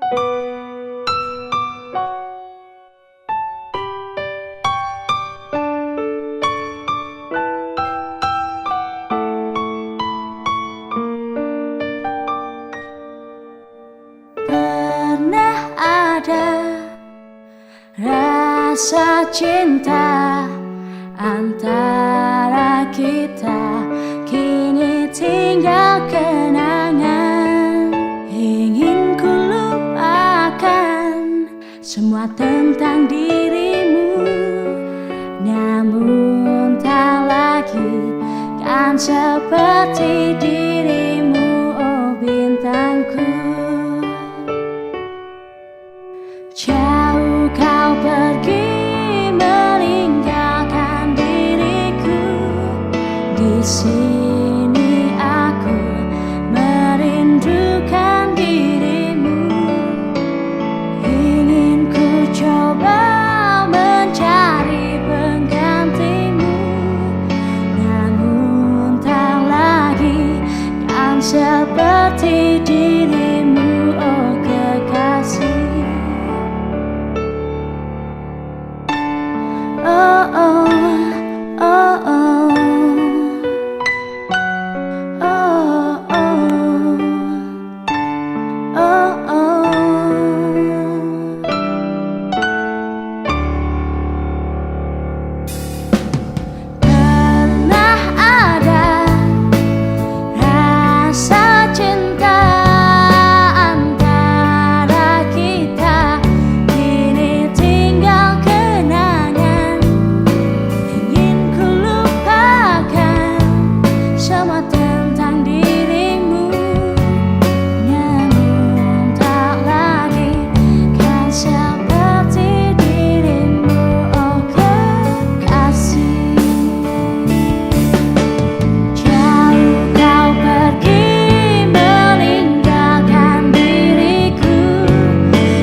Pernah ada rasa cinta antara kita, kini tinggal kenangan. Ingin ku lupakan semua tentang dirimu, namun tak lagi kan seperti dirimu, oh bintangku. Jauh kau pergi meninggalkan diriku, di sini aku merindukan dirimu. Ingin ku coba mencari penggantimu, namun tak lagi kan seperti dirimu, oh kekasih. Oh oh oh oh oh oh oh. Pernah ada rasa cinta antara kita, kini tinggal kenangan. Ingin ku lupakan semua tentang dirimu, namun tak lagi kan seperti dirimu, oh kekasih. Jauh kau pergi meninggalkan diriku,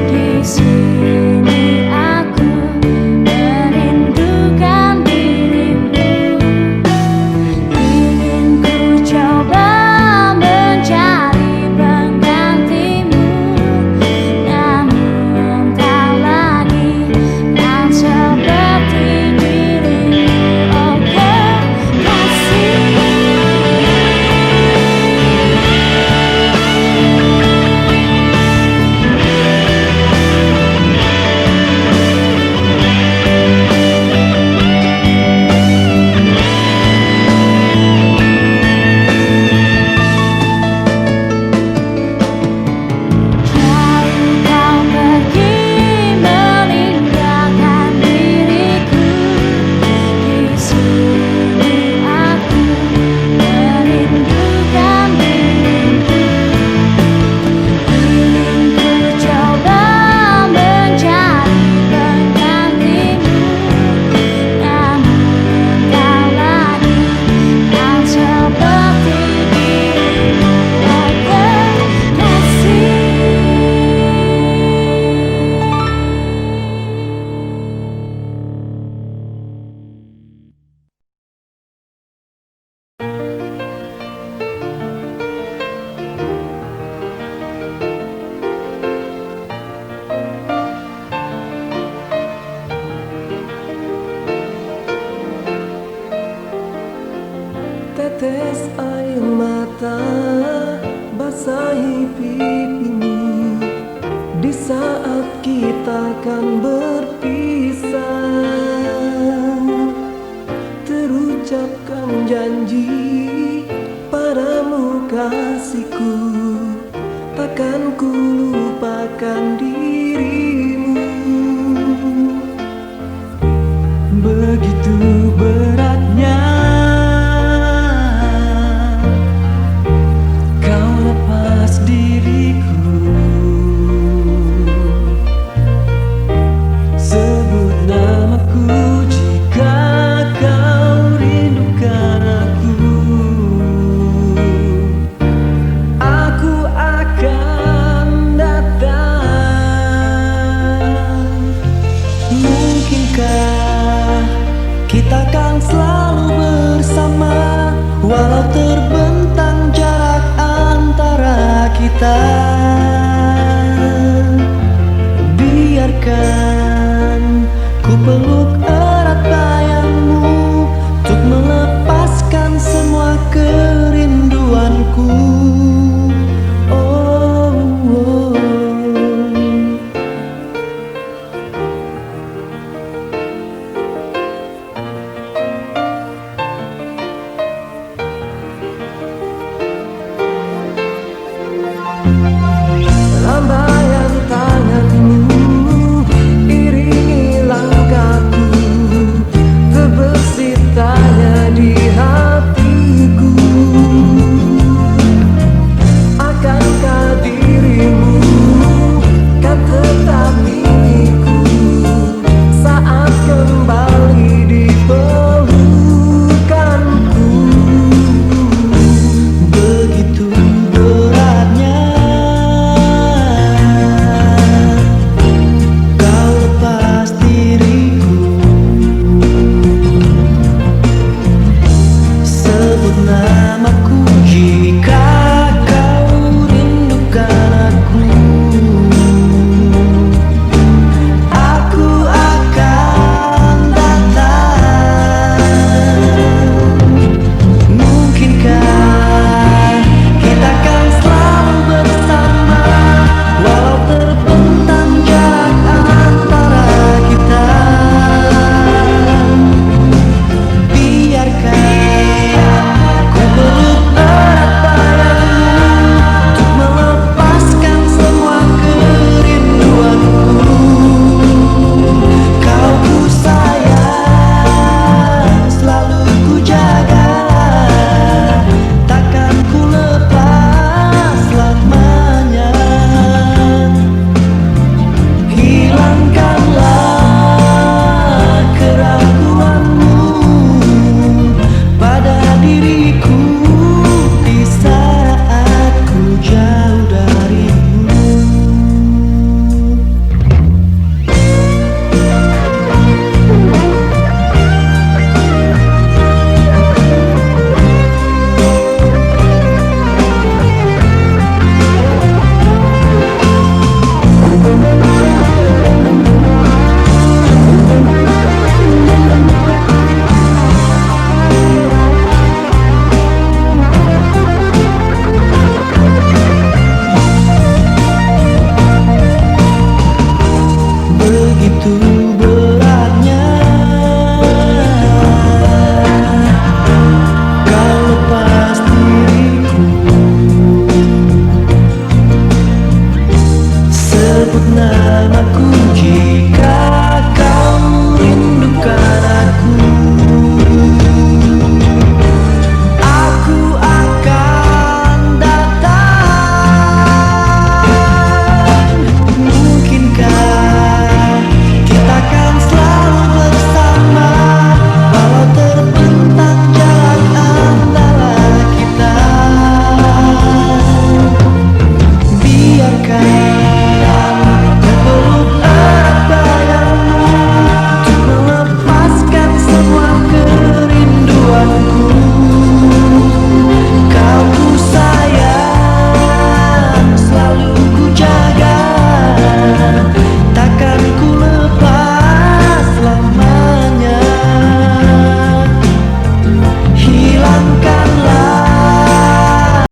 di sini aku merindukan dirimu. Ingin ku coba mencari penggantimu, namun tak lagi kan seperti dirimu, oh kekasih. Jauh kau pergi meninggalkan diriku, di sini aku merindukan dirimu. Ingin ku coba mencari penggantimu, namun tak lagi kan seperti dirimu, oh kekasih. Tetes air mata basahi pipimu di saat kita akan berpisah. Terucapkan janji padamu kasihku, takkan ku lupakan dirimu. Begitu beratnya kau lepas diriku. Sebut namaku jika kau rindukan aku. Aku akan datang. Mungkinkah kita kan selalu bersama, walau terbentang jarak antara kita. sebut namaku jika kau rindukan aku.